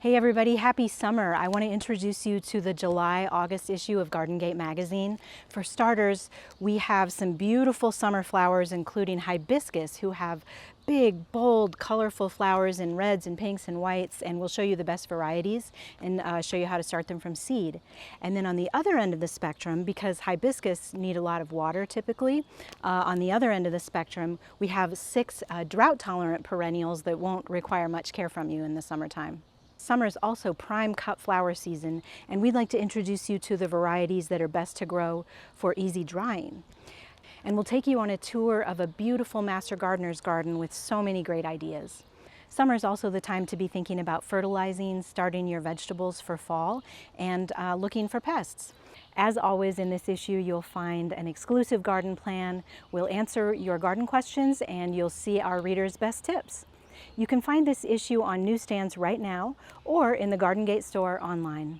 Hey everybody, happy summer. I want to introduce you to the July-August issue of Garden Gate magazine. For starters, we have some beautiful summer flowers, including hibiscus, who have big, bold, colorful flowers in reds and pinks and whites, and we'll show you the best varieties and show you how to start them from seed. And then on the other end of the spectrum, because hibiscus need a lot of water typically, on the other end of the spectrum, we have 6 drought-tolerant perennials that won't require much care from you in the summertime. Summer is also prime cut flower season, and we'd like to introduce you to the varieties that are best to grow for easy drying. And we'll take you on a tour of a beautiful master gardener's garden with so many great ideas. Summer is also the time to be thinking about fertilizing, starting your vegetables for fall, and looking for pests. As always in this issue, you'll find an exclusive garden plan. We'll answer your garden questions, and you'll see our readers' best tips. You can find this issue on newsstands right now or in the Garden Gate store online.